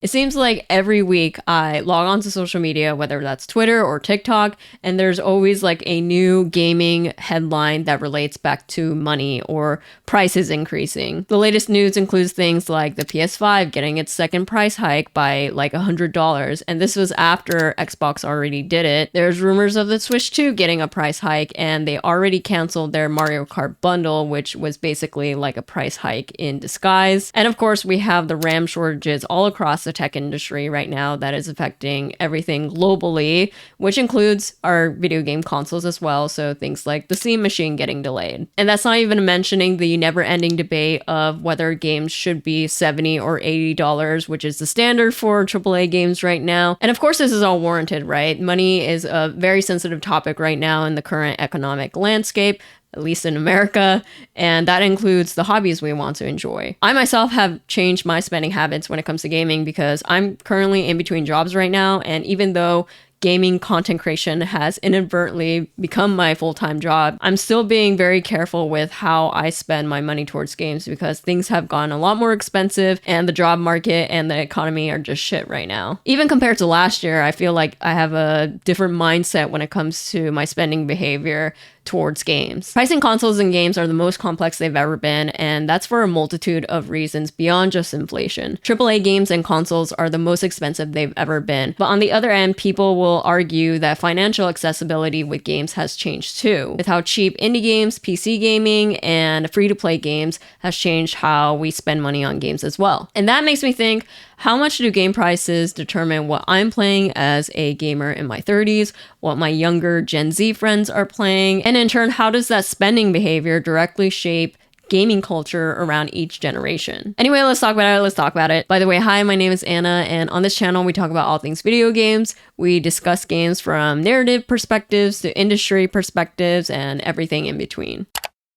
It seems like every week I log on to social media, whether that's Twitter or TikTok, and there's always like a new gaming headline that relates back to money or prices increasing. The latest news includes things like the PS5 getting its second price hike by like $100, and this was after Xbox already did it. There's rumors of the Switch 2 getting a price hike, and they already canceled their Mario Kart bundle, which was basically like a price hike in disguise. And of course, we have the RAM shortages all across the tech industry right now that is affecting everything globally, which includes our video game consoles as well. So things like the Steam machine getting delayed. And that's not even mentioning the never-ending debate of whether games should be $70 or $80, which is the standard for AAA games right now. And of course, this is all warranted, right? Money is a very sensitive topic right now in the current economic landscape, at least in America, and that includes the hobbies we want to enjoy. I myself have changed my spending habits when it comes to gaming because I'm currently in between jobs right now, and even though gaming content creation has inadvertently become my full-time job, I'm still being very careful with how I spend my money towards games because things have gotten a lot more expensive and the job market and the economy are just shit right now. Even compared to last year, I feel like I have a different mindset when it comes to my spending behavior towards games. Pricing consoles and games are the most complex they've ever been, and that's for a multitude of reasons beyond just inflation. AAA games and consoles are the most expensive they've ever been, but on the other end, people will argue that financial accessibility with games has changed too, with how cheap indie games, PC gaming, and free-to-play games has changed how we spend money on games as well. And that makes me think, how much do game prices determine what I'm playing as a gamer in my 30s, what my younger Gen Z friends are playing, and in turn, how does that spending behavior directly shape gaming culture around each generation? Anyway, let's talk about it. By the way, hi, my name is Anna, and on this channel, we talk about all things video games. We discuss games from narrative perspectives to industry perspectives and everything in between.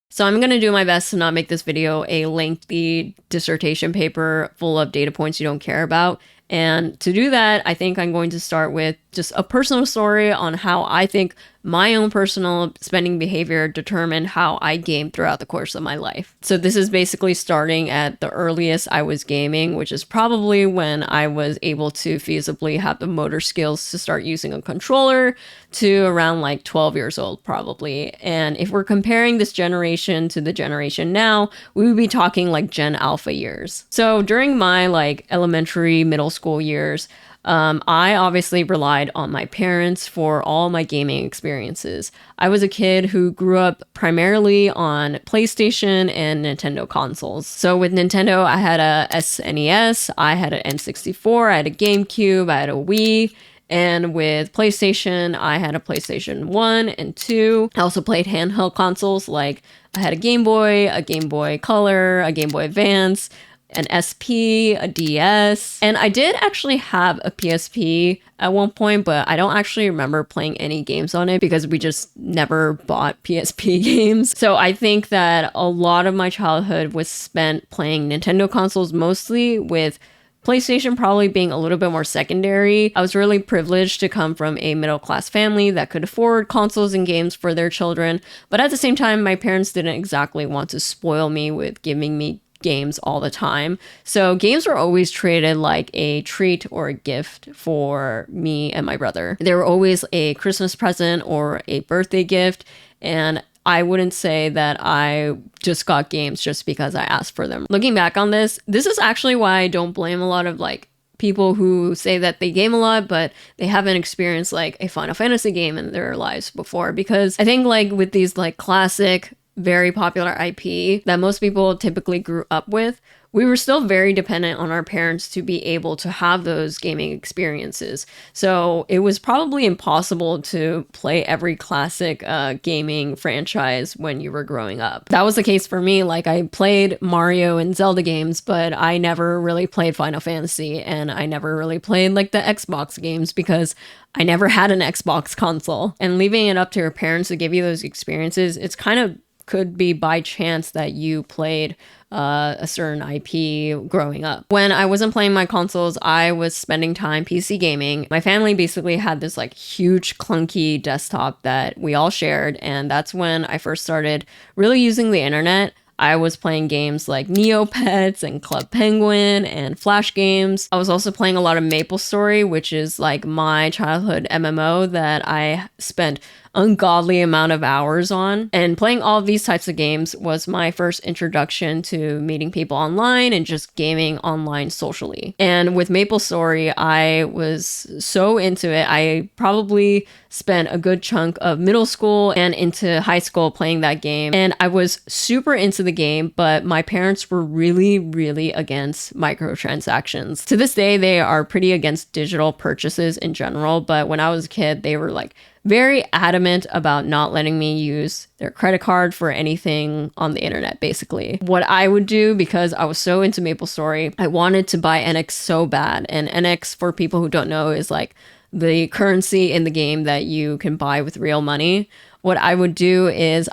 So I'm going to do my best to not make this video a lengthy dissertation paper full of data points you don't care about. And to do that, I think I'm going to start with just a personal story on how I think my own personal spending behavior determined how I gamed throughout the course of my life. So this is basically starting at the earliest I was gaming, which is probably when I was able to feasibly have the motor skills to start using a controller, to around like 12 years old probably. And if we're comparing this generation to the generation now, we would be talking like Gen Alpha years. So during my like elementary, middle school years, I obviously relied on my parents for all my gaming experiences. I was a kid who grew up primarily on PlayStation and Nintendo consoles. So with Nintendo, I had a SNES, I had an N64, I had a GameCube, I had a Wii. And with PlayStation, I had a PlayStation 1 and 2. I also played handheld consoles like I had a Game Boy Color, a Game Boy Advance, an SP, a DS, and I did actually have a PSP at one point, but I don't actually remember playing any games on it because we just never bought PSP games. So I think that a lot of my childhood was spent playing Nintendo consoles, mostly with PlayStation probably being a little bit more secondary. I was really privileged to come from a middle-class family that could afford consoles and games for their children, but at the same time, my parents didn't exactly want to spoil me with giving me games all the time. So games were always treated like a treat or a gift for me and my brother. They were always a Christmas present or a birthday gift, and I wouldn't say that I just got games just because I asked for them. Looking back on this is actually why I don't blame a lot of like people who say that they game a lot, but they haven't experienced like a Final Fantasy game in their lives before. Because I think like with these like classic, very popular IP that most people typically grew up with, we were still very dependent on our parents to be able to have those gaming experiences. So it was probably impossible to play every classic gaming franchise when you were growing up. That was the case for me. Like I played Mario and Zelda games, but I never really played Final Fantasy, and I never really played like the Xbox games because I never had an Xbox console. And leaving it up to your parents to give you those experiences, it's kind of could be by chance that you played a certain IP growing up. When I wasn't playing my consoles, I was spending time PC gaming. My family basically had this like huge clunky desktop that we all shared, and that's when I first started really using the internet. I was playing games like Neopets and Club Penguin and Flash games. I was also playing a lot of MapleStory, which is like my childhood MMO that I spent ungodly amount of hours on. And playing all of these types of games was my first introduction to meeting people online and just gaming online socially. And with MapleStory, I was so into it. I probably spent a good chunk of middle school and into high school playing that game. And I was super into the game, but my parents were really, really against microtransactions. To this day, they are pretty against digital purchases in general. But when I was a kid, they were like very adamant about not letting me use their credit card for anything on the internet, basically. What I would do, because I was so into MapleStory, I wanted to buy NX so bad. And NX, for people who don't know, is like the currency in the game that you can buy with real money. What I would do is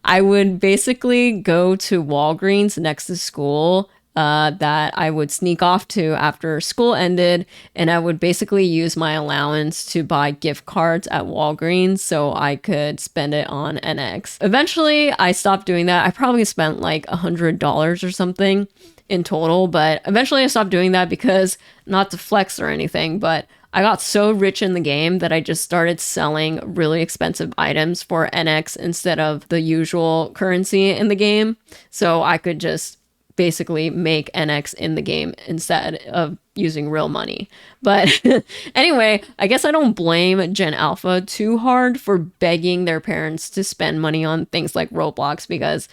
I would basically go to Walgreens next to school that I would sneak off to after school ended, and I would basically use my allowance to buy gift cards at Walgreens so I could spend it on NX. Eventually, I stopped doing that. I probably spent like $100 or something in total, but eventually I stopped doing that because, not to flex or anything, but I got so rich in the game that I just started selling really expensive items for NX instead of the usual currency in the game. So I could just basically make NX in the game instead of using real money. But anyway, I guess I don't blame Gen Alpha too hard for begging their parents to spend money on things like Roblox, because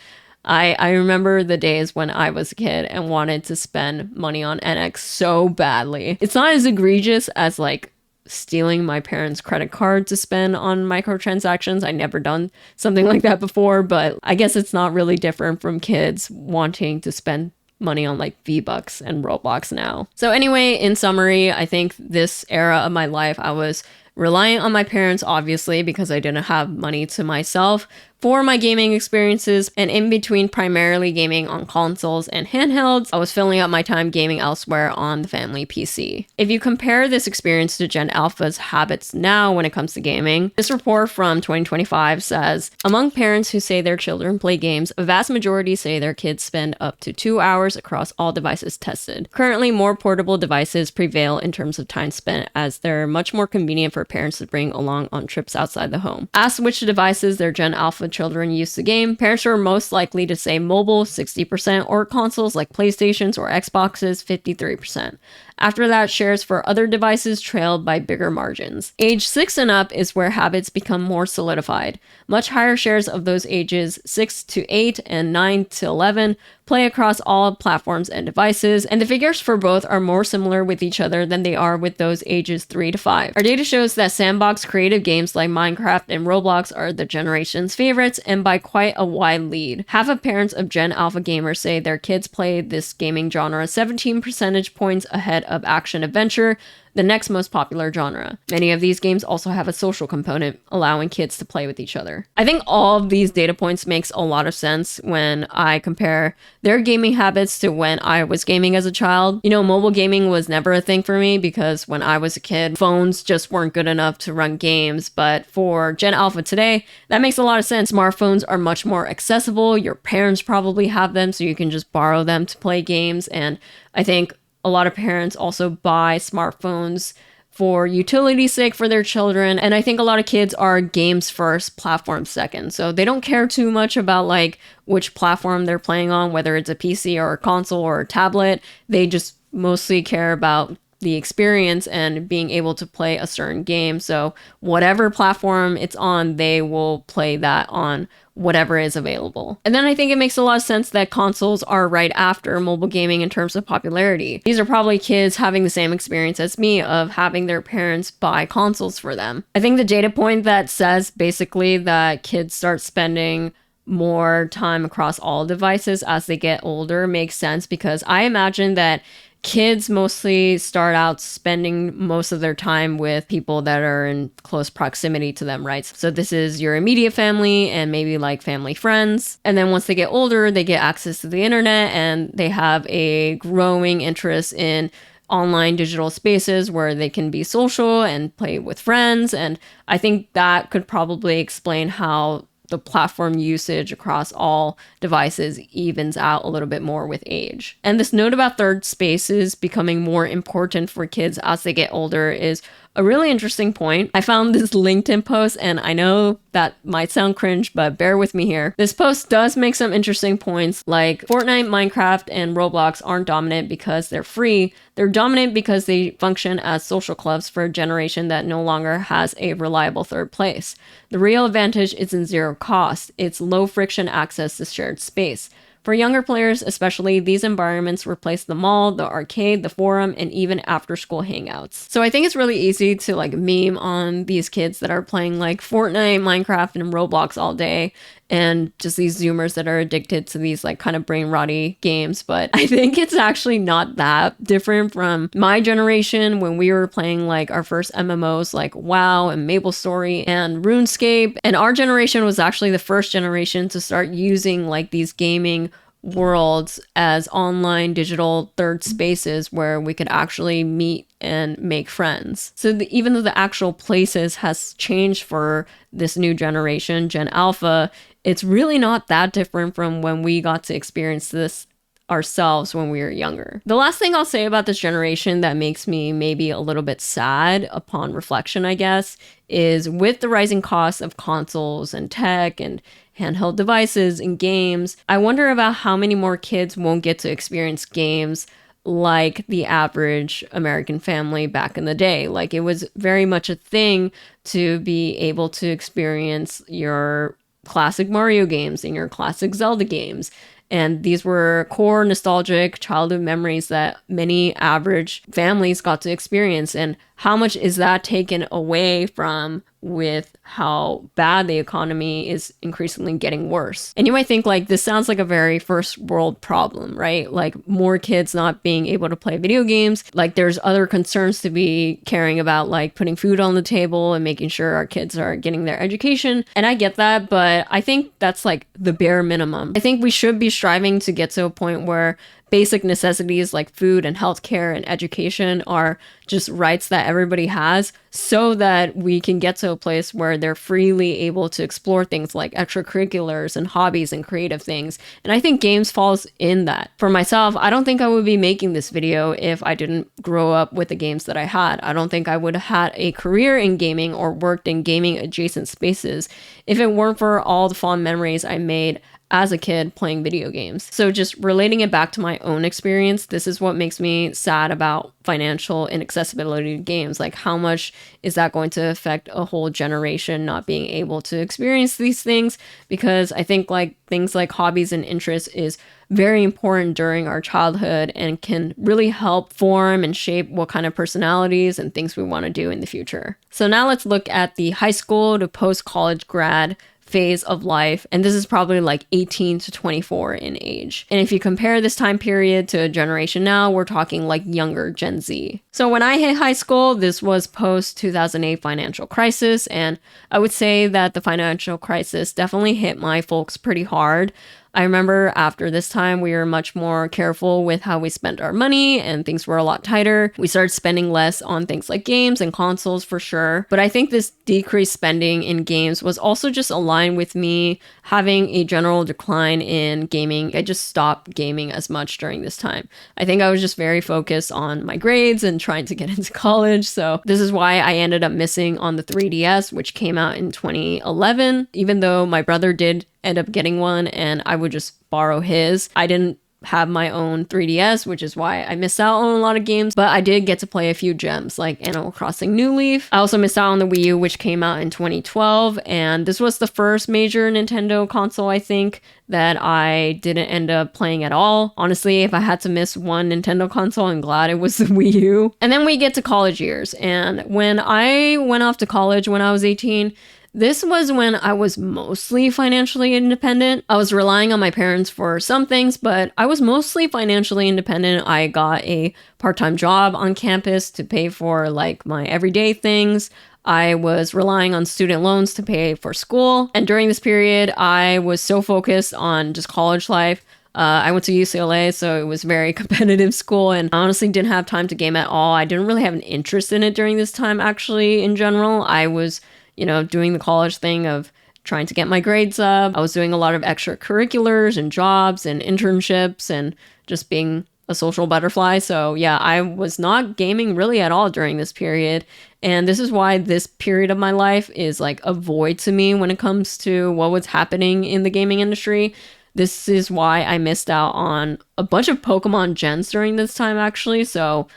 I remember the days when I was a kid and wanted to spend money on NX so badly. It's not as egregious as like stealing my parents' credit card to spend on microtransactions. I never done something like that before, but I guess it's not really different from kids wanting to spend money on like V-Bucks and Roblox now. So anyway, in summary, I think this era of my life, I was reliant on my parents, obviously, because I didn't have money to myself for my gaming experiences, and in between primarily gaming on consoles and handhelds, I was filling up my time gaming elsewhere on the family PC. If you compare this experience to Gen Alpha's habits now when it comes to gaming, this report from 2025 says, among parents who say their children play games, a vast majority say their kids spend up to 2 hours across all devices tested. Currently, more portable devices prevail in terms of time spent, as they're much more convenient for parents to bring along on trips outside the home. Asked which devices their Gen Alpha children use the game, parents are most likely to say mobile 60%, or consoles like PlayStations or Xboxes 53%. After that, shares for other devices trailed by bigger margins. Age 6 and up is where habits become more solidified. Much higher shares of those ages 6 to 8 and 9 to 11 play across all platforms and devices, and the figures for both are more similar with each other than they are with those ages 3 to 5. Our data shows that sandbox creative games like Minecraft and Roblox are the generation's favorites, and by quite a wide lead. Half of parents of Gen Alpha gamers say their kids play this gaming genre 17 percentage points ahead of action adventure, the next most popular genre. Many of these games also have a social component, allowing kids to play with each other. I think all of these data points makes a lot of sense when I compare their gaming habits to when I was gaming as a child. You know, mobile gaming was never a thing for me because when I was a kid, phones just weren't good enough to run games. But for Gen Alpha today, that makes a lot of sense. Smartphones are much more accessible. Your parents probably have them, so you can just borrow them to play games. And I think a lot of parents also buy smartphones for utility's sake for their children. And I think a lot of kids are games first, platform second. So they don't care too much about like which platform they're playing on, whether it's a PC or a console or a tablet. They just mostly care about the experience and being able to play a certain game. So whatever platform it's on, they will play that on whatever is available. And then I think it makes a lot of sense that consoles are right after mobile gaming in terms of popularity. These are probably kids having the same experience as me of having their parents buy consoles for them. I think the data point that says basically that kids start spending more time across all devices as they get older makes sense, because I imagine that kids mostly start out spending most of their time with people that are in close proximity to them, right? So this is your immediate family and maybe like family friends. And then once they get older, they get access to the internet and they have a growing interest in online digital spaces where they can be social and play with friends. And I think that could probably explain how the platform usage across all devices evens out a little bit more with age. And this note about third spaces becoming more important for kids as they get older is a really interesting point. I found this LinkedIn post, and I know that might sound cringe, but bear with me here. This post does make some interesting points, like Fortnite, Minecraft, and Roblox aren't dominant because they're free. They're dominant because they function as social clubs for a generation that no longer has a reliable third place. The real advantage isn't zero cost, it's low friction access to shared space. For younger players, especially, these environments replace the mall, the arcade, the forum, and even after-school hangouts. So I think it's really easy to like meme on these kids that are playing like Fortnite, Minecraft, and Roblox all day, and just these Zoomers that are addicted to these like kind of brain rotty games. But I think it's actually not that different from my generation when we were playing like our first MMOs like WoW and MapleStory and RuneScape. And our generation was actually the first generation to start using like these gaming worlds as online digital third spaces where we could actually meet and make friends. So even though the actual places has changed for this new generation, Gen Alpha, it's really not that different from when we got to experience this ourselves when we were younger. The last thing I'll say about this generation that makes me maybe a little bit sad upon reflection, I guess, is with the rising costs of consoles and tech and handheld devices and games, I wonder about how many more kids won't get to experience games like the average American family back in the day. Like it was very much a thing to be able to experience your classic Mario games and your classic Zelda games. And these were core nostalgic childhood memories that many average families got to experience. And how much is that taken away from with how bad the economy is increasingly getting worse? And you might think like this sounds like a very first world problem, right? Like more kids not being able to play video games. Like there's other concerns to be caring about, like putting food on the table and making sure our kids are getting their education. And I get that, but I think that's like the bare minimum. I think we should be striving to get to a point where basic necessities like food and healthcare and education are just rights that everybody has, so that we can get to a place where they're freely able to explore things like extracurriculars and hobbies and creative things. And I think games falls in that. For myself, I don't think I would be making this video if I didn't grow up with the games that I had. I don't think I would have had a career in gaming or worked in gaming adjacent spaces if it weren't for all the fond memories I made as a kid playing video games. So just relating it back to my own experience, this is what makes me sad about financial inaccessibility to games. Like how much is that going to affect a whole generation not being able to experience these things? Because I think like things like hobbies and interests is very important during our childhood and can really help form and shape what kind of personalities and things we want to do in the future. So now let's look at the high school to post-college grad phase of life, and this is probably like 18 to 24 in age. And if you compare this time period to a generation now, we're talking like younger Gen Z. So when I hit high school, this was post 2008 financial crisis, and I would say that the financial crisis definitely hit my folks pretty hard. I remember after this time, we were much more careful with how we spent our money and things were a lot tighter. We started spending less on things like games and consoles for sure. But I think this decreased spending in games was also just aligned with me having a general decline in gaming. I just stopped gaming as much during this time. I think I was just very focused on my grades and trying to get into college. So this is why I ended up missing on the 3DS, which came out in 2011, even though my brother did end up getting one and I would just borrow his. I didn't have my own 3DS, which is why I missed out on a lot of games, but I did get to play a few gems like Animal Crossing New Leaf. I also missed out on the Wii U, which came out in 2012, and this was the first major Nintendo console, I think, that I didn't end up playing at all. Honestly, if I had to miss one Nintendo console, I'm glad it was the Wii U. And then we get to college years, and when I went off to college when I was 18, this was when I was mostly financially independent. I was relying on my parents for some things, but I was mostly financially independent. I got a part-time job on campus to pay for like my everyday things. I was relying on student loans to pay for school. And during this period, I was so focused on just college life. I went to UCLA, so it was a very competitive school, and I honestly didn't have time to game at all. I didn't really have an interest in it during this time, actually, in general. I was doing the college thing of trying to get my grades up. I was doing a lot of extracurriculars and jobs and internships and just being a social butterfly. So yeah, I was not gaming really at all during this period. And this is why this period of my life is like a void to me when it comes to what was happening in the gaming industry. This is why I missed out on a bunch of Pokemon gens during this time, actually. So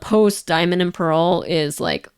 post Diamond and Pearl is like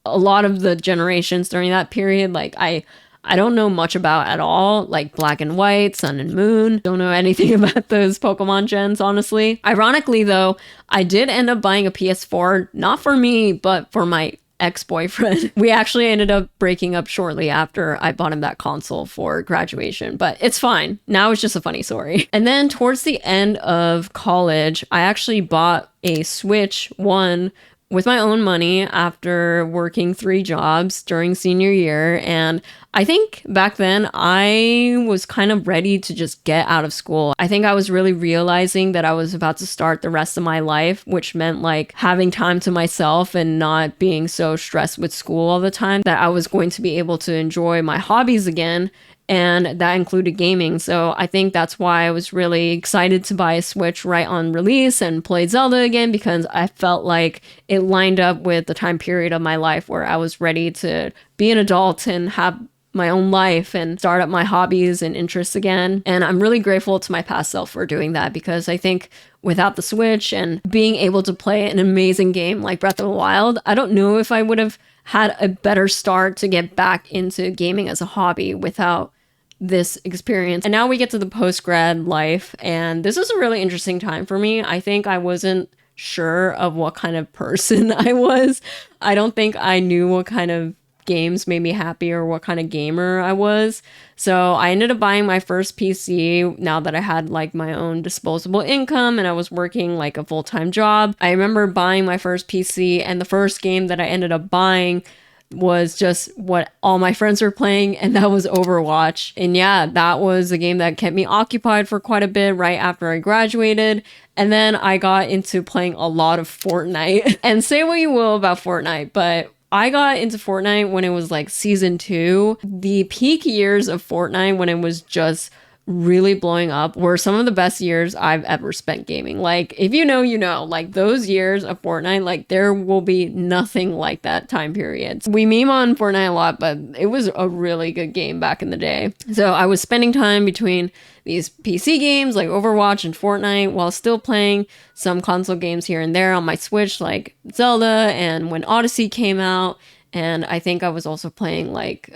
a lot of the generations during that period. Like I don't know much about at all, like Black and White, Sun and Moon. Don't know anything about those Pokemon gens, honestly. Ironically, though, I did end up buying a PS4, not for me, but for my ex-boyfriend. We actually ended up breaking up shortly after I bought him that console for graduation, but it's fine. Now it's just a funny story. And then towards the end of college, I actually bought a Switch 1 with my own money after working 3 jobs during senior year. And I think back then I was kind of ready to just get out of school. I think I was really realizing that I was about to start the rest of my life, which meant like having time to myself and not being so stressed with school all the time, that I was going to be able to enjoy my hobbies again. And that included gaming. So I think that's why I was really excited to buy a Switch right on release and play Zelda again, because I felt like it lined up with the time period of my life where I was ready to be an adult and have my own life and start up my hobbies and interests again. And I'm really grateful to my past self for doing that, because I think without the Switch and being able to play an amazing game like Breath of the Wild, I don't know if I would have had a better start to get back into gaming as a hobby without this experience. And now we get to the post-grad life, and this is a really interesting time for me. I think I wasn't sure of what kind of person I was. I don't think I knew what kind of games made me happy or what kind of gamer I was. So I ended up buying my first PC now that I had like my own disposable income and I was working like a full-time job. I remember buying my first PC, and the first game that I ended up buying was just what all my friends were playing, and that was Overwatch. And yeah, that was a game that kept me occupied for quite a bit right after I graduated. And then I got into playing a lot of Fortnite. And say what you will about Fortnite, but I got into Fortnite when it was like season 2. The peak years of Fortnite, when it was just really blowing up, were some of the best years I've ever spent gaming. Like, if you know, you know, like those years of Fortnite, like there will be nothing like that time period. We meme on Fortnite a lot, but it was a really good game back in the day. So I was spending time between these PC games like Overwatch and Fortnite while still playing some console games here and there on my Switch, like Zelda and when Odyssey came out. And I think I was also playing like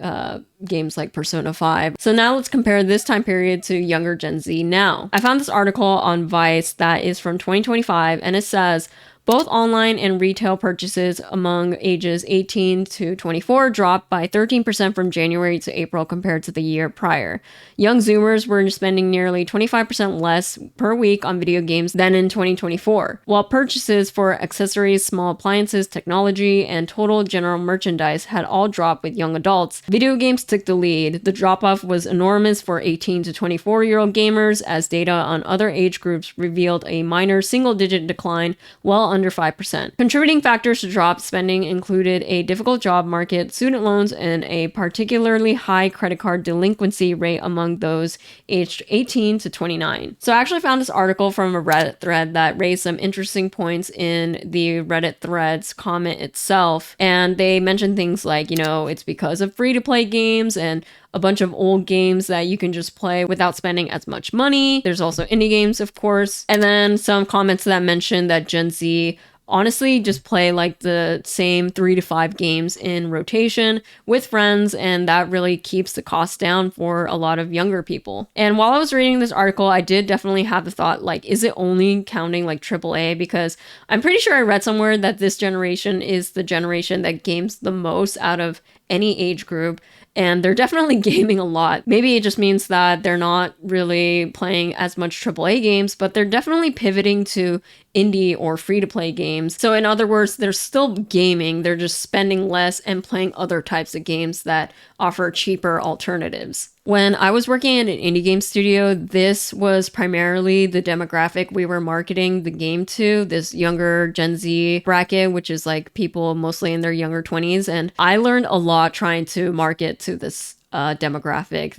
games like Persona 5. So now let's compare this time period to younger Gen Z now. I found this article on Vice that is from 2025, and it says, both online and retail purchases among ages 18 to 24 dropped by 13% from January to April compared to the year prior. Young Zoomers were spending nearly 25% less per week on video games than in 2024, while purchases for accessories, small appliances, technology, and total general merchandise had all dropped with young adults. Video games took the lead. The drop-off was enormous for 18 to 24-year-old gamers, as data on other age groups revealed a minor single-digit decline, well under 5%. Contributing factors to drop spending included a difficult job market, student loans, and a particularly high credit card delinquency rate among those aged 18 to 29. So I actually found this article from a Reddit thread that raised some interesting points in the Reddit thread's comment itself. And they mentioned things like, you know, it's because of free-to-play games and a bunch of old games that you can just play without spending as much money. There's also indie games, of course. And then some comments that mentioned that Gen Z honestly just play like the same 3 to 5 games in rotation with friends, and that really keeps the cost down for a lot of younger people. And while I was reading this article, I did definitely have the thought, like, is it only counting like AAA? Because I'm pretty sure I read somewhere that this generation is the generation that games the most out of any age group. And they're definitely gaming a lot. Maybe it just means that they're not really playing as much AAA games, but they're definitely pivoting to indie or free-to-play games. So in other words, they're still gaming, they're just spending less and playing other types of games that offer cheaper alternatives. When I was working at an indie game studio, this was primarily the demographic we were marketing the game to, this younger Gen Z bracket, which is like people mostly in their younger 20s. And I learned a lot trying to market to this demographic.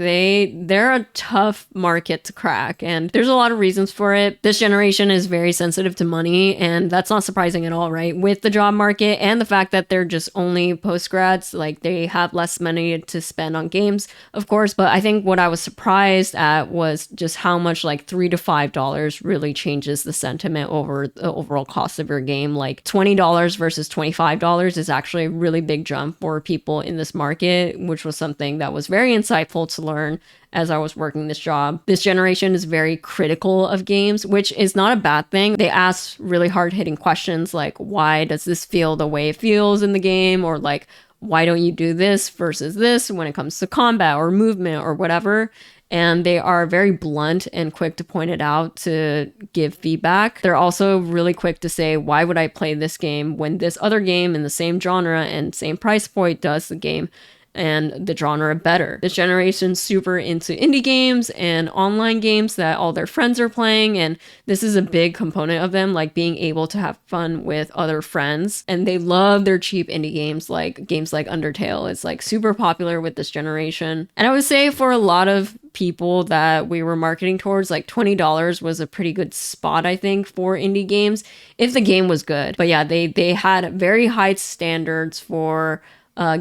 They're a tough market to crack, and there's a lot of reasons for it. This generation is very sensitive to money, and that's not surprising at all, right? With the job market and the fact that they're just only post-grads, like they have less money to spend on games, of course. But I think what I was surprised at was just how much like $3 to $5 really changes the sentiment over the overall cost of your game. Like $20 versus $25 is actually a really big jump for people in this market, which was something that was very insightful to learn as I was working this job. This generation is very critical of games, which is not a bad thing. They ask really hard-hitting questions like, why does this feel the way it feels in the game? Or like, why don't you do this versus this when it comes to combat or movement or whatever? And they are very blunt and quick to point it out to give feedback. They're also really quick to say, why would I play this game when this other game in the same genre and same price point does the game and the genre better? This generation's super into indie games and online games that all their friends are playing, and this is a big component of them, like being able to have fun with other friends. And they love their cheap indie games like Undertale. It's like super popular with this generation. And I would say for a lot of people that we were marketing towards, like $20 was a pretty good spot, I think, for indie games if the game was good. But yeah, they had very high standards for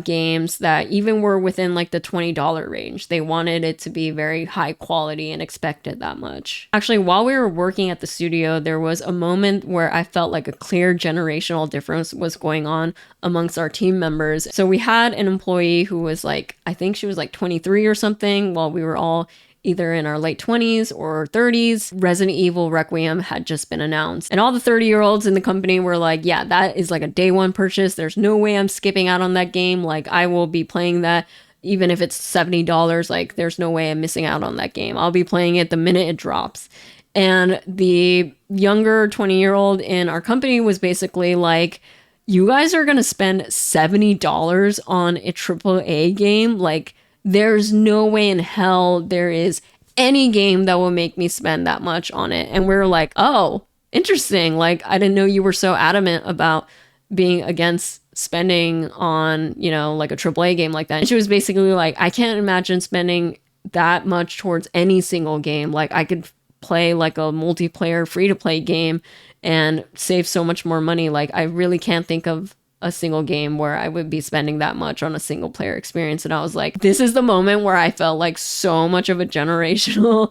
games that even were within like the $20 range. They wanted it to be very high quality and expected that much. Actually, while we were working at the studio, there was a moment where I felt like a clear generational difference was going on amongst our team members. So we had an employee who was like, I think she was like 23 or something, while we were all either in our late 20s or 30s. Resident Evil Requiem had just been announced. And all the 30-year-olds in the company were like, yeah, that is like a day one purchase. There's no way I'm skipping out on that game. Like, I will be playing that even if it's $70. Like, there's no way I'm missing out on that game. I'll be playing it the minute it drops. And the younger 20-year-old in our company was basically like, you guys are going to spend $70 on a AAA game? Like, there's no way in hell there is any game that will make me spend that much on it. And we're like, oh, interesting. Like, I didn't know you were so adamant about being against spending on, you know, like a AAA game like that. And she was basically like, I can't imagine spending that much towards any single game. Like, I could play like a multiplayer free-to-play game and save so much more money. Like, I really can't think of a single game where I would be spending that much on a single player experience. And I was like, this is the moment where I felt like so much of a generational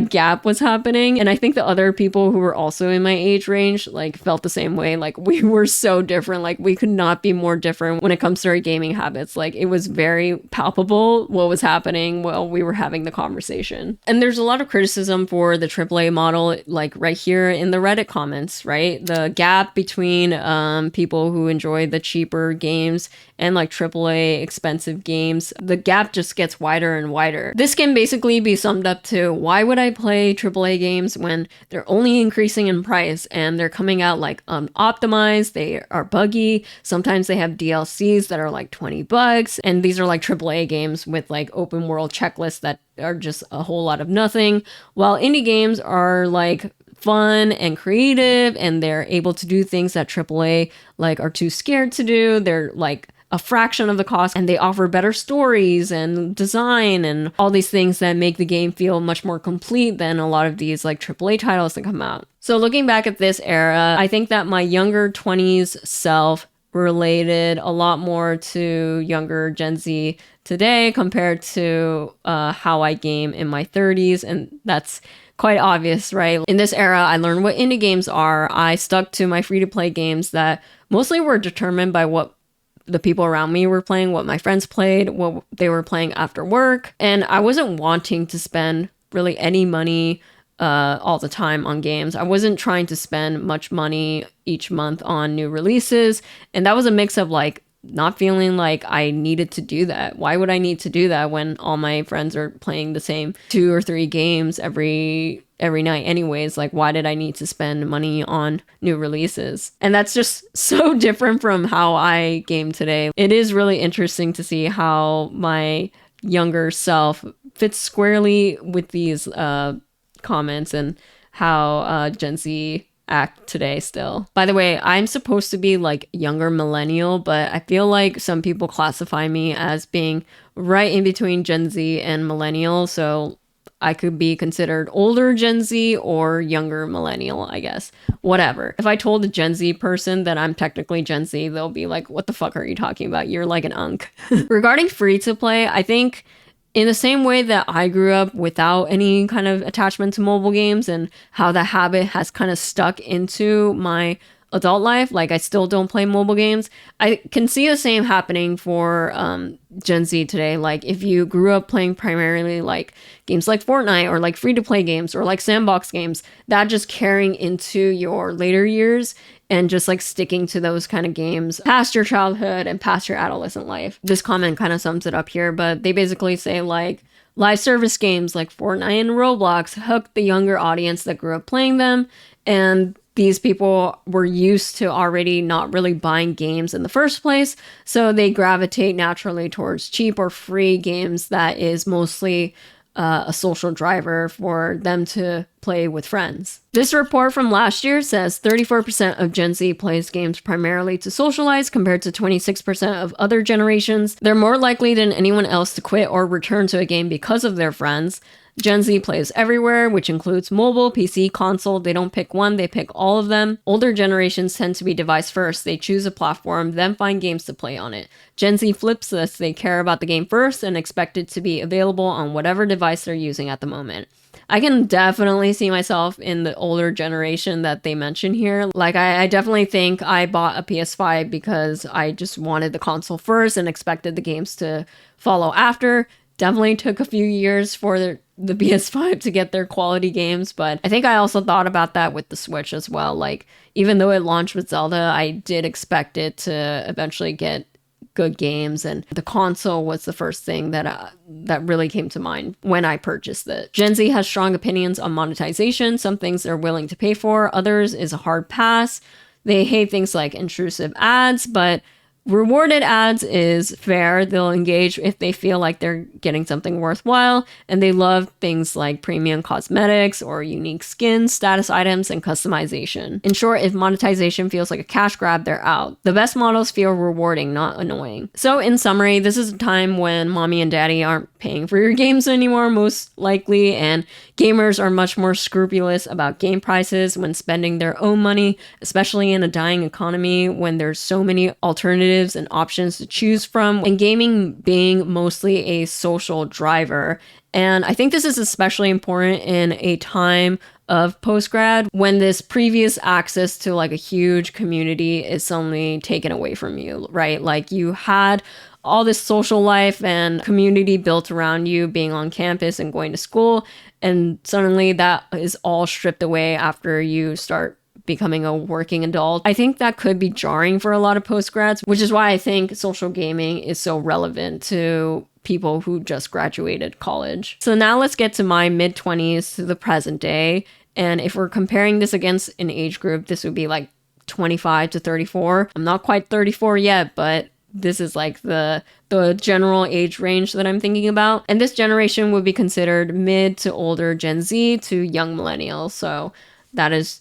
gap was happening. And I think the other people who were also in my age range like felt the same way. Like, we were so different. Like, we could not be more different when it comes to our gaming habits. Like, it was very palpable what was happening while we were having the conversation. And there's a lot of criticism for the AAA model, like right here in the Reddit comments, right? The gap between people who enjoy the cheaper games and like AAA expensive games, the gap just gets wider and wider. This can basically be summed up to, why would I play AAA games when they're only increasing in price and they're coming out like optimized, they are buggy, sometimes they have DLCs that are like $20, and these are like AAA games with like open world checklists that are just a whole lot of nothing, while indie games are like fun and creative, and they're able to do things that AAA like are too scared to do. They're like a fraction of the cost, and they offer better stories and design and all these things that make the game feel much more complete than a lot of these like AAA titles that come out. So looking back at this era, I think that my younger 20s self related a lot more to younger Gen Z today compared to how I game in my 30s, and that's quite obvious, right? In this era, I learned what indie games are. I stuck to my free-to-play games that mostly were determined by what the people around me were playing, what my friends played, what they were playing after work. And I wasn't wanting to spend really any money all the time on games. I wasn't trying to spend much money each month on new releases. And that was a mix of like not feeling like I needed to do that. Why would I need to do that when all my friends are playing the same 2 or 3 games every night anyways? Like, why did I need to spend money on new releases? And that's just so different from how I game today. It is really interesting to see how my younger self fits squarely with these comments, and how Gen Z act today still. By the way, I'm supposed to be like younger millennial, but I feel like some people classify me as being right in between Gen Z and millennial. So I could be considered older Gen Z or younger millennial, I guess. Whatever. If I told a Gen Z person that I'm technically Gen Z, they'll be like, what the fuck are you talking about? You're like an unk. Regarding free to play, I think in the same way that I grew up without any kind of attachment to mobile games and how that habit has kind of stuck into my adult life, like I still don't play mobile games. I can see the same happening for Gen Z today. Like if you grew up playing primarily like games like Fortnite or like free to play games or like sandbox games, that just carrying into your later years and just like sticking to those kind of games past your childhood and past your adolescent life. This comment kind of sums it up here, but they basically say like live service games like Fortnite and Roblox hook the younger audience that grew up playing them, and these people were used to already not really buying games in the first place, so they gravitate naturally towards cheap or free games that is mostly a social driver for them to play with friends. This report from last year says 34% of Gen Z plays games primarily to socialize compared to 26% of other generations. They're more likely than anyone else to quit or return to a game because of their friends. Gen Z plays everywhere, which includes mobile, PC, console. They don't pick one, they pick all of them. Older generations tend to be device first. They choose a platform, then find games to play on it. Gen Z flips this. They care about the game first and expect it to be available on whatever device they're using at the moment. I can definitely see myself in the older generation that they mention here. Like, I definitely think I bought a PS5 because I just wanted the console first and expected the games to follow after. Definitely took a few years for the PS5 to get their quality games, but I think I also thought about that with the Switch as well. Like, even though it launched with Zelda, I did expect it to eventually get good games, and the console was the first thing that really came to mind when I purchased it. Gen Z has strong opinions on monetization. Some things they're willing to pay for, others is a hard pass. They hate things like intrusive ads, but rewarded ads is fair. They'll engage if they feel like they're getting something worthwhile, and they love things like premium cosmetics or unique skins, status items, and customization. In short, if monetization feels like a cash grab, they're out. The best models feel rewarding, not annoying. So in summary, this is a time when mommy and daddy aren't paying for your games anymore, most likely, and gamers are much more scrupulous about game prices when spending their own money, especially in a dying economy when there's so many alternatives and options to choose from, and gaming being mostly a social driver. And I think this is especially important in a time of post-grad when this previous access to like a huge community is suddenly taken away from you, right? Like you had all this social life and community built around you being on campus and going to school, and suddenly that is all stripped away after you start becoming a working adult. I think that could be jarring for a lot of postgrads, which is why I think social gaming is so relevant to people who just graduated college. So now let's get to my mid-20s to the present day. And if we're comparing this against an age group, this would be like 25 to 34. I'm not quite 34 yet, but this is like the general age range that I'm thinking about. And this generation would be considered mid to older Gen Z to young millennials. So that is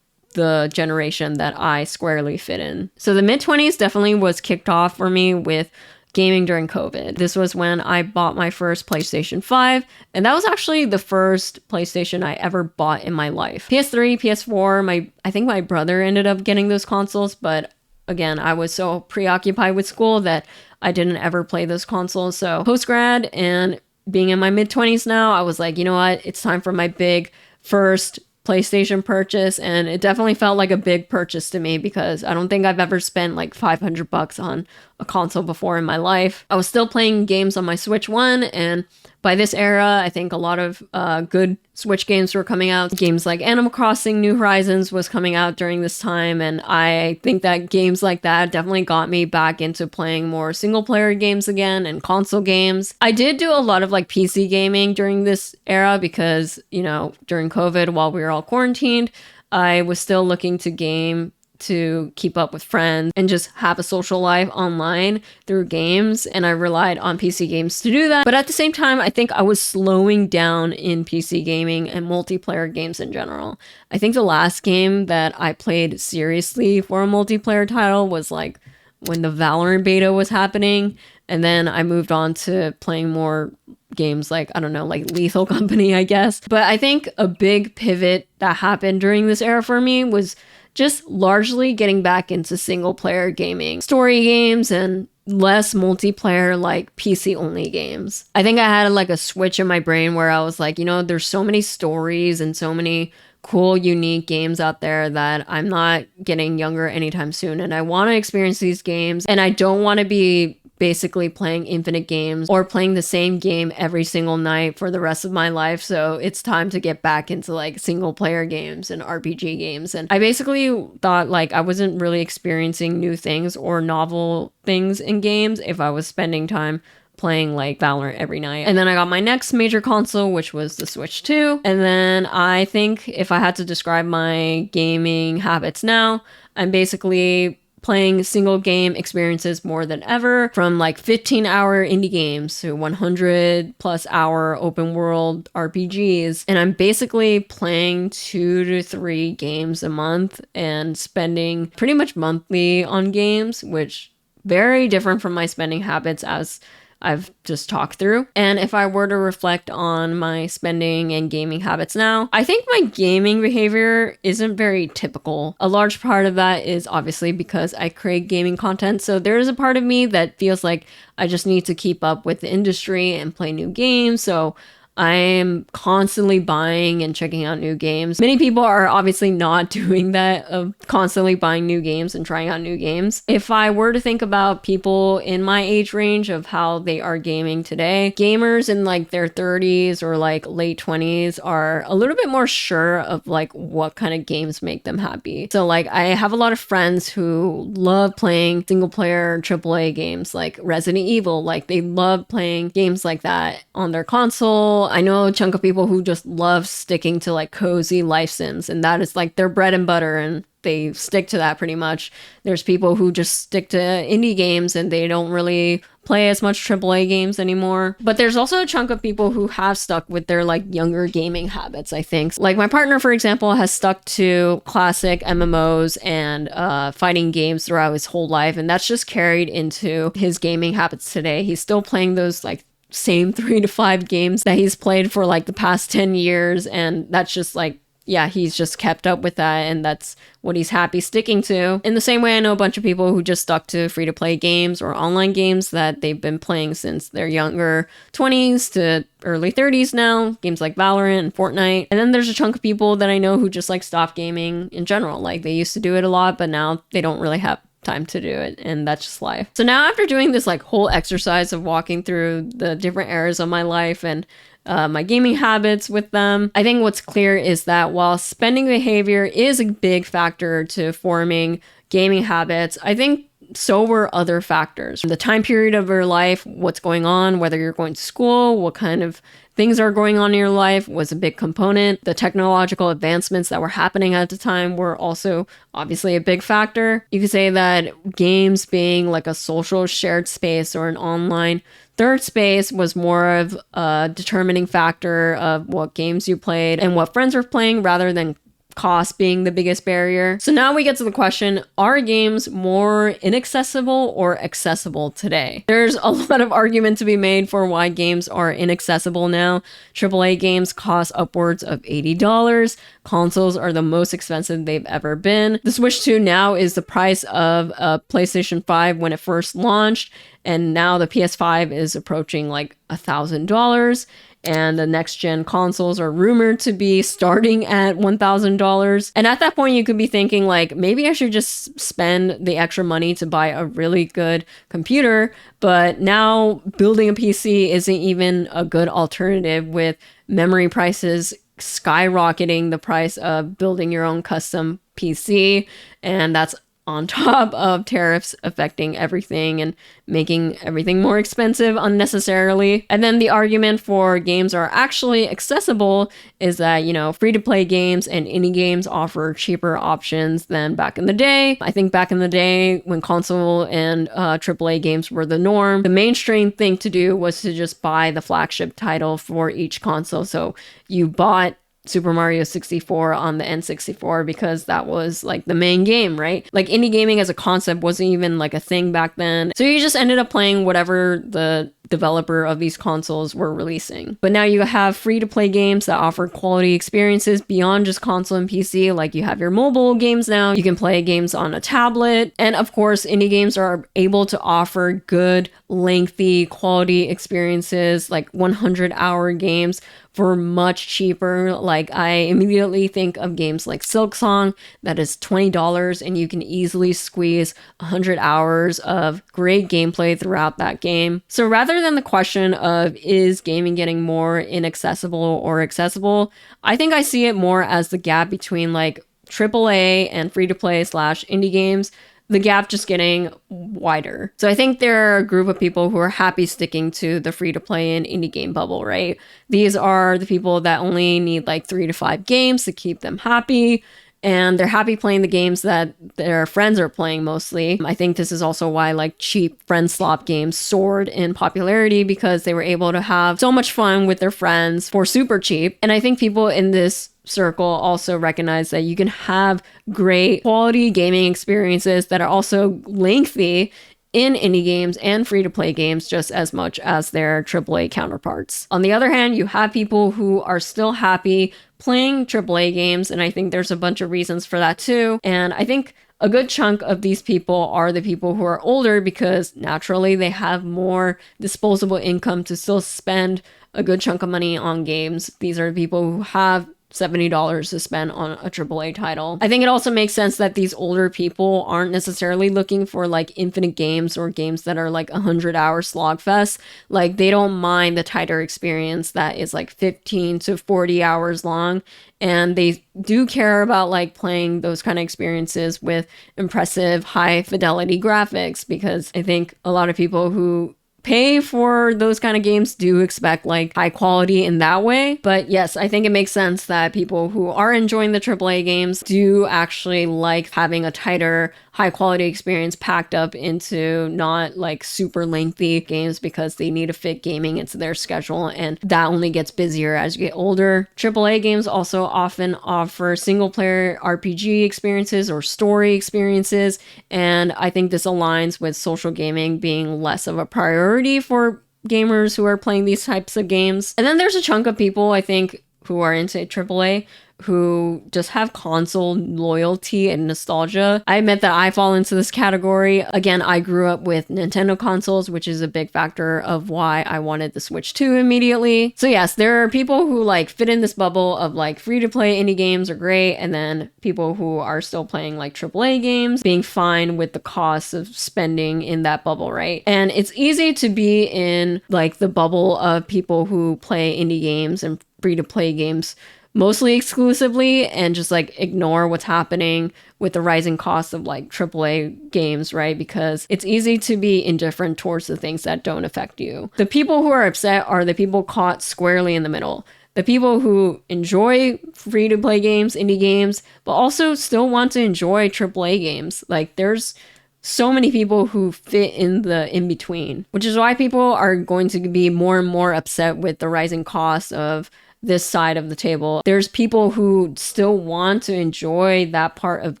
the generation that I squarely fit in. So the mid-20s definitely was kicked off for me with gaming during COVID. This was when I bought my first PlayStation 5, and that was actually the first PlayStation I ever bought in my life. PS3, PS4, I think my brother ended up getting those consoles, but again, I was so preoccupied with school that I didn't ever play those consoles. So post-grad and being in my mid-20s now, I was like, you know what? It's time for my big first PlayStation purchase, and it definitely felt like a big purchase to me because I don't think I've ever spent like $500 on a console before in my life. I was still playing games on my Switch 1, and by this era, I think a lot of good Switch games were coming out. Games like Animal Crossing New Horizons was coming out during this time, and I think that games like that definitely got me back into playing more single-player games again and console games. I did do a lot of like PC gaming during this era because, you know, during COVID, while we were all quarantined, I was still looking to game to keep up with friends and just have a social life online through games, and I relied on PC games to do that. But at the same time, I think I was slowing down in PC gaming and multiplayer games in general. I think the last game that I played seriously for a multiplayer title was like when the Valorant beta was happening, and then I moved on to playing more games like, I don't know, like Lethal Company, I guess. But I think a big pivot that happened during this era for me was just largely getting back into single player gaming, story games, and less multiplayer like PC only games. I think I had like a switch in my brain where I was like, you know, there's so many stories and so many cool, unique games out there that I'm not getting younger anytime soon. And I want to experience these games, and I don't want to be basically playing infinite games or playing the same game every single night for the rest of my life. So it's time to get back into like single player games and RPG games. And I basically thought like I wasn't really experiencing new things or novel things in games if I was spending time playing like Valorant every night. And then I got my next major console, which was the Switch 2. And then I think if I had to describe my gaming habits now, I'm basically playing single game experiences more than ever, from like 15-hour indie games to 100+ hour open world RPGs. And I'm basically playing 2 to 3 games a month and spending pretty much monthly on games, which very different from my spending habits as I've just talked through. And if I were to reflect on my spending and gaming habits now, I think my gaming behavior isn't very typical. A large part of that is obviously because I create gaming content. So there is a part of me that feels like I just need to keep up with the industry and play new games. So I'm constantly buying and checking out new games. Many people are obviously not doing that, of constantly buying new games and trying out new games. If I were to think about people in my age range of how they are gaming today, gamers in like their 30s or like late 20s are a little bit more sure of like what kind of games make them happy. So like I have a lot of friends who love playing single player AAA games like Resident Evil. Like they love playing games like that on their console. I know a chunk of people who just love sticking to like cozy life sims, and that is like their bread and butter, and they stick to that pretty much. There's people who just stick to indie games and they don't really play as much AAA games anymore. But there's also a chunk of people who have stuck with their like younger gaming habits, I think. Like my partner, for example, has stuck to classic MMOs and fighting games throughout his whole life, and that's just carried into his gaming habits today. He's still playing those like same 3 to 5 games that he's played for like the past 10 years, and that's just like, yeah, he's just kept up with that, and that's what he's happy sticking to. In the same way, I know a bunch of people who just stuck to free-to-play games or online games that they've been playing since their younger 20s to early 30s now, games like Valorant and Fortnite. And then there's a chunk of people that I know who just like stopped gaming in general. Like they used to do it a lot, but now they don't really have time to do it, and that's just life. So now after doing this like whole exercise of walking through the different eras of my life and my gaming habits with them, I think what's clear is that while spending behavior is a big factor to forming gaming habits, I think so were other factors. The time period of your life, what's going on, whether you're going to school, what kind of things are going on in your life was a big component. The technological advancements that were happening at the time were also obviously a big factor. You could say that games being like a social shared space or an online third space was more of a determining factor of what games you played and what friends were playing rather than cost being the biggest barrier. So now we get to the question, are games more inaccessible or accessible today? There's a lot of argument to be made for why games are inaccessible now. AAA games cost upwards of $80. Consoles are the most expensive they've ever been. The Switch 2 now is the price of a PlayStation 5 when it first launched, and now the PS5 is approaching like $1,000. And the next gen consoles are rumored to be starting at $1,000. And at that point, you could be thinking like, maybe I should just spend the extra money to buy a really good computer. But now building a PC isn't even a good alternative, with memory prices skyrocketing the price of building your own custom PC. And that's on top of tariffs affecting everything and making everything more expensive unnecessarily. And then the argument for games are actually accessible is that, you know, free-to-play games and indie games offer cheaper options than back in the day. I think back in the day when console and AAA games were the norm, the mainstream thing to do was to just buy the flagship title for each console. So you bought Super Mario 64 on the N64 because that was like the main game, right? Like indie gaming as a concept wasn't even like a thing back then. So you just ended up playing whatever the developer of these consoles were releasing. But now you have free-to-play games that offer quality experiences beyond just console and PC. Like you have your mobile games now. You can play games on a tablet. And of course, indie games are able to offer good, lengthy, quality experiences, like 100-hour games for much cheaper. Like I immediately think of games like Silksong that is $20 and you can easily squeeze 100 hours of great gameplay throughout that game. So rather than the question of is gaming getting more inaccessible or accessible, I think I see it more as the gap between like AAA and free-to-play / indie games, the gap just getting wider. So I think there are a group of people who are happy sticking to the free-to-play and indie game bubble, right? These are the people that only need like 3 to 5 games to keep them happy. And they're happy playing the games that their friends are playing mostly. I think this is also why like cheap friend slot games soared in popularity because they were able to have so much fun with their friends for super cheap. And I think people in this circle also recognize that you can have great quality gaming experiences that are also lengthy in indie games and free-to-play games just as much as their AAA counterparts. On the other hand, you have people who are still happy playing AAA games, and I think there's a bunch of reasons for that too. And I think a good chunk of these people are the people who are older because naturally they have more disposable income to still spend a good chunk of money on games. These are the people who have $70 to spend on a AAA title. I think it also makes sense that these older people aren't necessarily looking for like infinite games or games that are like 100-hour slogfest. Like they don't mind the tighter experience that is like 15 to 40 hours long. And they do care about like playing those kind of experiences with impressive high fidelity graphics because I think a lot of people who pay for those kind of games do expect like high quality in that way. But yes, I think it makes sense that people who are enjoying the AAA games do actually like having a tighter, high quality experience packed up into not like super lengthy games because they need to fit gaming into their schedule. And that only gets busier as you get older. AAA games also often offer single player RPG experiences or story experiences. And I think this aligns with social gaming being less of a priority for gamers who are playing these types of games. And then there's a chunk of people, I think, who are into AAA who just have console loyalty and nostalgia. I admit that I fall into this category. Again, I grew up with Nintendo consoles, which is a big factor of why I wanted the Switch 2 immediately. So yes, there are people who like fit in this bubble of like free-to-play indie games are great, and then people who are still playing like AAA games being fine with the cost of spending in that bubble, right? And it's easy to be in like the bubble of people who play indie games and free-to-play games mostly exclusively and just like ignore what's happening with the rising costs of like AAA games, right? Because it's easy to be indifferent towards the things that don't affect you. The people who are upset are the people caught squarely in the middle. The people who enjoy free-to-play games, indie games, but also still want to enjoy AAA games. Like there's so many people who fit in the in-between, which is why people are going to be more and more upset with the rising costs of this side of the table. There's people who still want to enjoy that part of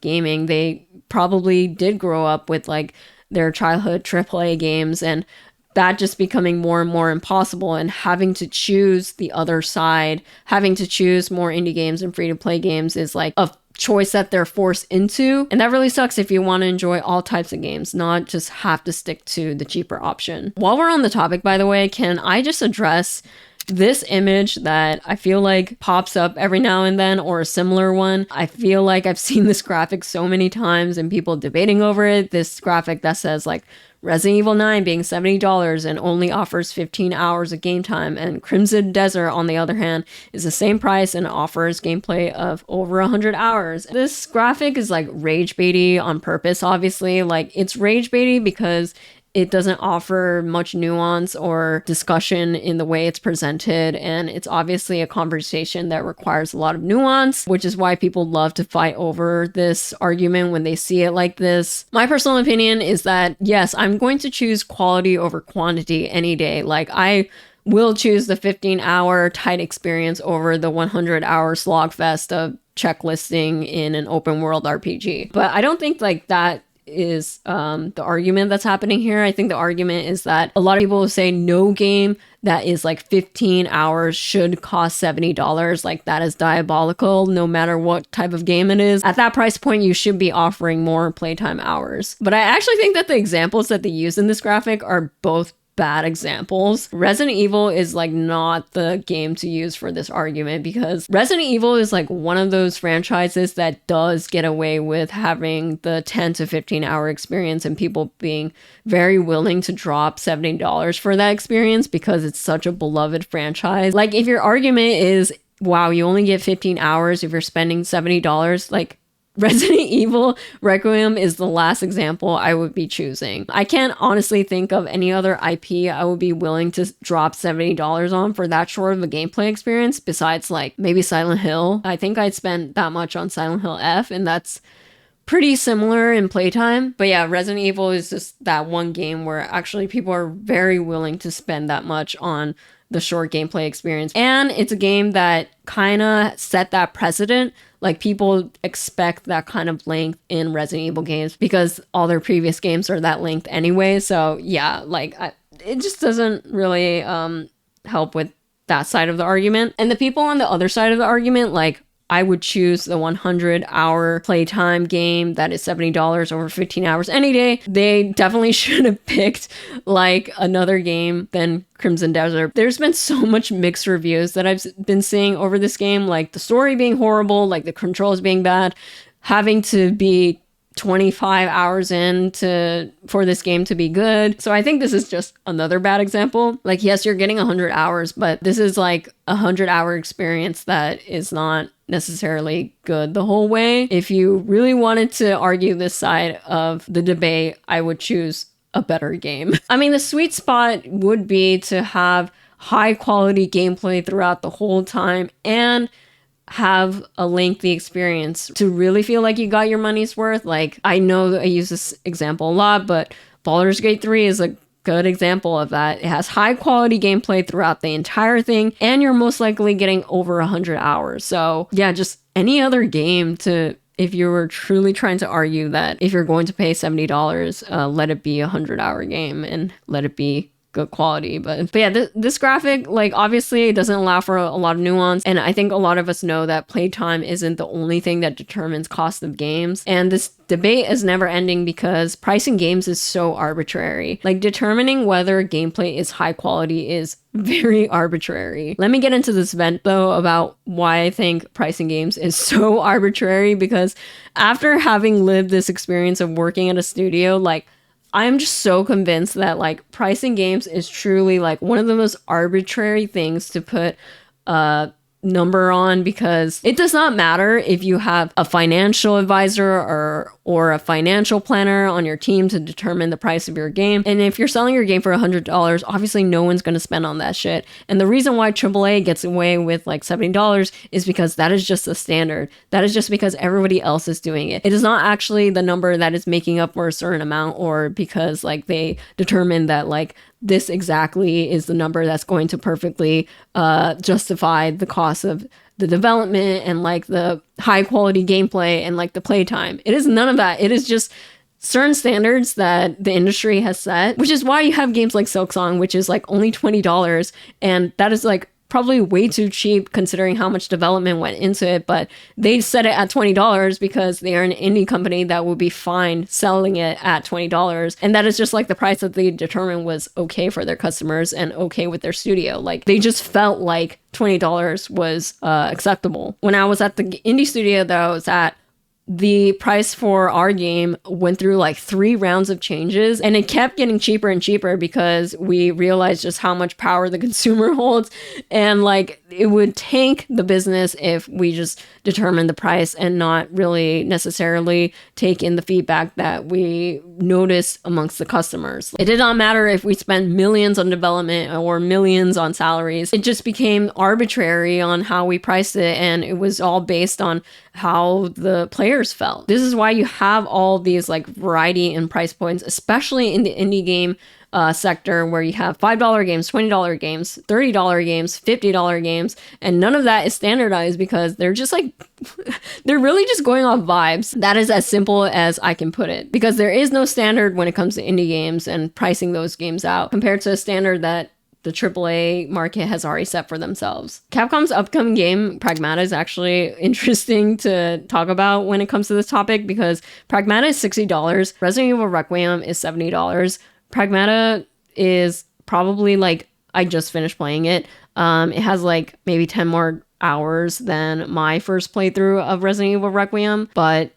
gaming. They probably did grow up with like their childhood AAA games and that just becoming more and more impossible and having to choose the other side, having to choose more indie games and free-to-play games is like a choice that they're forced into. And that really sucks if you want to enjoy all types of games, not just have to stick to the cheaper option. While we're on the topic, by the way, can I just address this image that I feel like pops up every now and then, or a similar one? I feel like I've seen this graphic so many times and people debating over it. This graphic that says like Resident Evil 9 being $70 and only offers 15 hours of game time, and Crimson Desert, on the other hand, is the same price and offers gameplay of over 100 hours. This graphic is like rage baity on purpose, obviously. Like, it's rage baity because it doesn't offer much nuance or discussion in the way it's presented, and it's obviously a conversation that requires a lot of nuance, which is why people love to fight over this argument when they see it like this. My personal opinion is that, yes, I'm going to choose quality over quantity any day. Like, I will choose the 15-hour tight experience over the 100-hour slogfest of checklisting in an open world RPG. But I don't think like that is the argument that's happening here. I think the argument is that a lot of people say no game that is like 15 hours should cost $70. Like, that is diabolical no matter what type of game it is. At that price point, you should be offering more playtime hours. But I actually think that the examples that they use in this graphic are both bad examples. Resident Evil is like not the game to use for this argument, because Resident Evil is like one of those franchises that does get away with having the 10 to 15 hour experience and people being very willing to drop $70 for that experience because it's such a beloved franchise. Like, if your argument is, wow, you only get 15 hours if you're spending $70, like, Resident Evil Requiem is the last example I would be choosing. I can't honestly think of any other IP I would be willing to drop $70 on for that short of a gameplay experience, besides like maybe Silent Hill. I think I'd spend that much on Silent Hill F, and that's pretty similar in playtime. But yeah, Resident Evil is just that one game where actually people are very willing to spend that much on the short gameplay experience. And it's a game that kind of set that precedent. Like, people expect that kind of length in Resident Evil games because all their previous games are that length anyway. So yeah, like, it just doesn't really help with that side of the argument. And the people on the other side of the argument, like, I would choose the 100-hour playtime game that is $70 over 15 hours any day. They definitely should have picked like another game than Crimson Desert. There's been so much mixed reviews that I've been seeing over this game, like the story being horrible, like the controls being bad, having to be 25 hours in for this game to be good. So I think this is just another bad example. Like, yes, you're getting 100 hours, but this is like a 100-hour experience that is not necessarily good the whole way. If you really wanted to argue this side of the debate, I would choose a better game. I mean, the sweet spot would be to have high quality gameplay throughout the whole time and have a lengthy experience to really feel like you got your money's worth. Like, I know that I use this example a lot, but Baldur's Gate 3 is a good example of that. It has high quality gameplay throughout the entire thing, and you're most likely getting over 100 hours. So yeah, just any other game if you were truly trying to argue that if you're going to pay $70, let it be a 100-hour game and let it be good quality. But yeah, this graphic, like, obviously it doesn't allow for a lot of nuance, and I think a lot of us know that playtime isn't the only thing that determines cost of games, and this debate is never ending because pricing games is so arbitrary. Like, determining whether gameplay is high quality is very arbitrary. Let me get into this vent though about why I think pricing games is so arbitrary, because after having lived this experience of working at a studio, like, I'm just so convinced that like pricing games is truly like one of the most arbitrary things to put a number on, because it does not matter if you have a financial advisor or a financial planner on your team to determine the price of your game. And if you're selling your game for $100, obviously no one's going to spend on that shit. And the reason why AAA gets away with like $70 is because that is just the standard. That is just because everybody else is doing it. It is not actually the number that is making up for a certain amount, or because like they determine that like this exactly is the number that's going to perfectly justify the cost of the development and like the high quality gameplay and like the playtime. It is none of that. It is just certain standards that the industry has set, which is why you have games like Silksong, which is like only $20, and that is like probably way too cheap considering how much development went into it, but they set it at $20 because they are an indie company that will be fine selling it at $20. And that is just like the price that they determined was okay for their customers and okay with their studio. Like, they just felt like $20 was acceptable. When I was at the indie studio that I was at, the price for our game went through like 3 rounds of changes, and it kept getting cheaper and cheaper because we realized just how much power the consumer holds, and like it would tank the business if we just determine the price and not really necessarily take in the feedback that we noticed amongst the customers. It did not matter if we spent millions on development or millions on salaries. It just became arbitrary on how we priced it, and it was all based on how the players felt. This is why you have all these like variety in price points, especially in the indie game sector, where you have $5 games, $20 games, $30 games, $50 games, and none of that is standardized because they're just like, they're really just going off vibes. That is as simple as I can put it, because there is no standard when it comes to indie games and pricing those games out compared to a standard that the AAA market has already set for themselves. Capcom's upcoming game, Pragmata, is actually interesting to talk about when it comes to this topic because Pragmata is $60, Resident Evil Requiem is $70. Pragmata is probably like, I just finished playing it. It has like maybe 10 more hours than my first playthrough of Resident Evil Requiem, but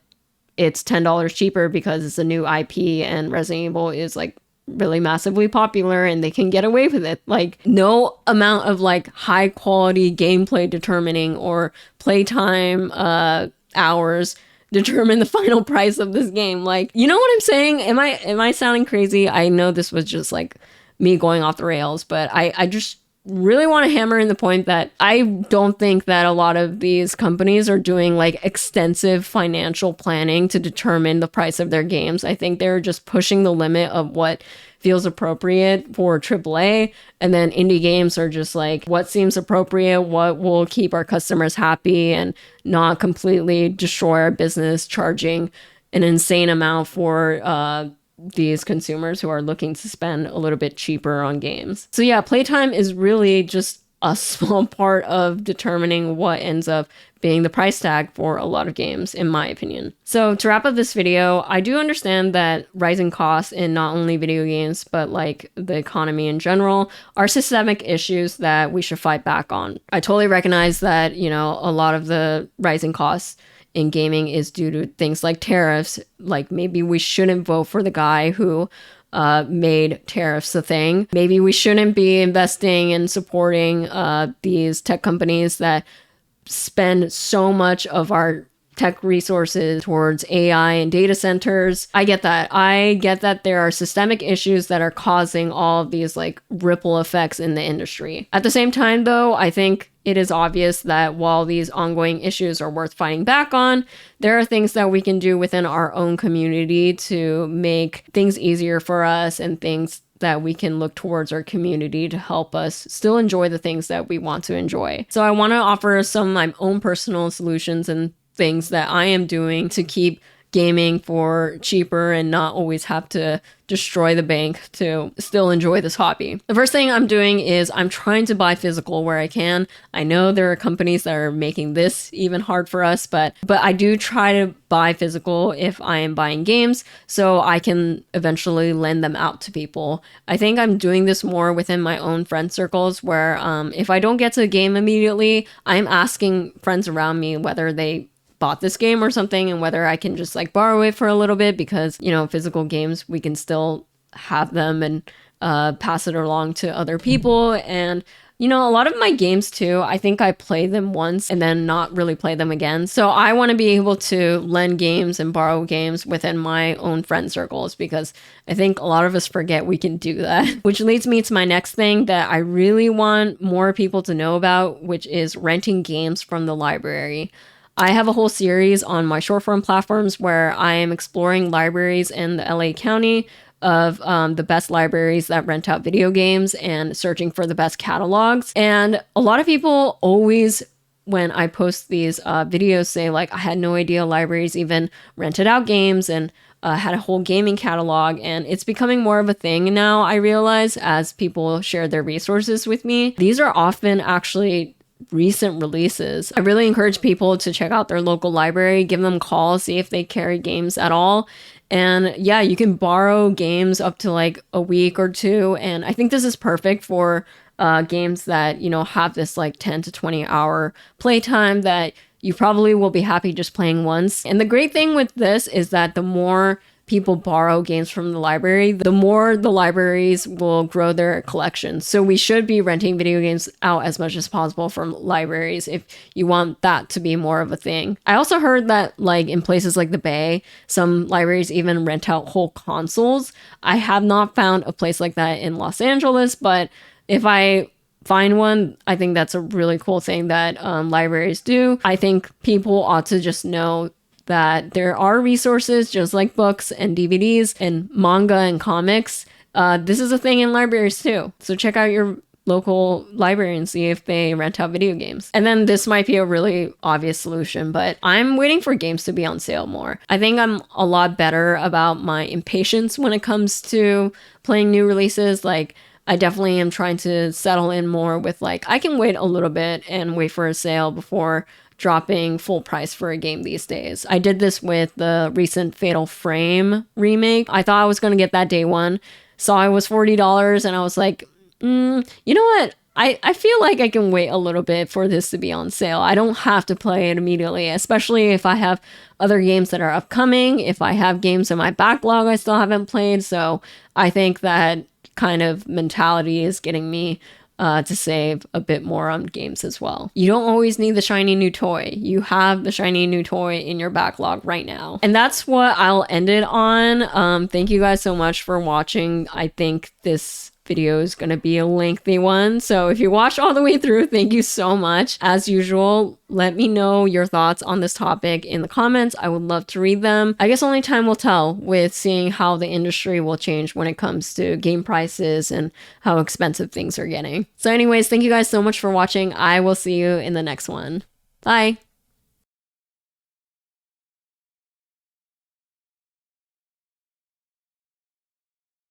it's $10 cheaper because it's a new IP and Resident Evil is like really massively popular and they can get away with it. Like no amount of like high quality gameplay determining or playtime hours determine the final price of this game. Like, you know what I'm saying? Am I sounding crazy? I know this was just like me going off the rails, but I just really want to hammer in the point that I don't think that a lot of these companies are doing like extensive financial planning to determine the price of their games. I think they're just pushing the limit of what feels appropriate for AAA, and then indie games are just like what seems appropriate, what will keep our customers happy and not completely destroy our business, charging an insane amount for these consumers who are looking to spend a little bit cheaper on games. So yeah, playtime is really just a small part of determining what ends up being the price tag for a lot of games, in my opinion. So to wrap up this video, I do understand that rising costs in not only video games, but like the economy in general, are systemic issues that we should fight back on. I totally recognize that, you know, a lot of the rising costs in gaming is due to things like tariffs. Like maybe we shouldn't vote for the guy who made tariffs a thing. Maybe we shouldn't be investing and supporting these tech companies that spend so much of our tech resources towards AI and data centers. I get that. I get that there are systemic issues that are causing all of these like ripple effects in the industry. At the same time, though, I think it is obvious that while these ongoing issues are worth fighting back on, there are things that we can do within our own community to make things easier for us and things that we can look towards our community to help us still enjoy the things that we want to enjoy. So I want to offer some of my own personal solutions and things that I am doing to keep gaming for cheaper and not always have to destroy the bank to still enjoy this hobby. The first thing I'm doing is I'm trying to buy physical where I can. I know there are companies that are making this even hard for us, but I do try to buy physical if I am buying games so I can eventually lend them out to people. I think I'm doing this more within my own friend circles where if I don't get to the game immediately, I'm asking friends around me whether they bought this game or something and whether I can just like borrow it for a little bit, because you know, physical games, we can still have them and pass it along to other people. And you know, a lot of my games too, I think I play them once and then not really play them again. So I want to be able to lend games and borrow games within my own friend circles, because I think a lot of us forget we can do that. Which leads me to my next thing that I really want more people to know about, which is renting games from the library. I have a whole series on my short form platforms where I am exploring libraries in the LA County of the best libraries that rent out video games and searching for the best catalogs. And a lot of people always, when I post these videos, say like, I had no idea libraries even rented out games and had a whole gaming catalog. And it's becoming more of a thing now, I realize, as people share their resources with me. These are often actually recent releases. I really encourage people to check out their local library, give them a call, see if they carry games at all. And yeah, you can borrow games up to like a week or two. And I think this is perfect for games that, you know, have this like 10 to 20 hour playtime that you probably will be happy just playing once. And the great thing with this is that the more people borrow games from the library, the more the libraries will grow their collection. So we should be renting video games out as much as possible from libraries if you want that to be more of a thing. I also heard that like in places like the Bay, some libraries even rent out whole consoles. I have not found a place like that in Los Angeles, but if I find one, I think that's a really cool thing that libraries do. I think people ought to just know that there are resources just like books and DVDs and manga and comics. This is a thing in libraries too. So check out your local library and see if they rent out video games. And then this might be a really obvious solution, but I'm waiting for games to be on sale more. I think I'm a lot better about my impatience when it comes to playing new releases. Like, I definitely am trying to settle in more with like, I can wait a little bit and wait for a sale before dropping full price for a game these days. I did this with the recent Fatal Frame remake. I thought I was going to get that day one. Saw it was $40 and I was like, you know what? I feel like I can wait a little bit for this to be on sale. I don't have to play it immediately, especially if I have other games that are upcoming, if I have games in my backlog I still haven't played. So I think that kind of mentality is getting me to save a bit more on games as well. You don't always need the shiny new toy. You have the shiny new toy in your backlog right now. And that's what I'll end it on. Thank you guys so much for watching. I think this video is going to be a lengthy one. So if you watched all the way through, thank you so much. As usual, let me know your thoughts on this topic in the comments. I would love to read them. I guess only time will tell with seeing how the industry will change when it comes to game prices and how expensive things are getting. So anyways, thank you guys so much for watching. I will see you in the next one. Bye.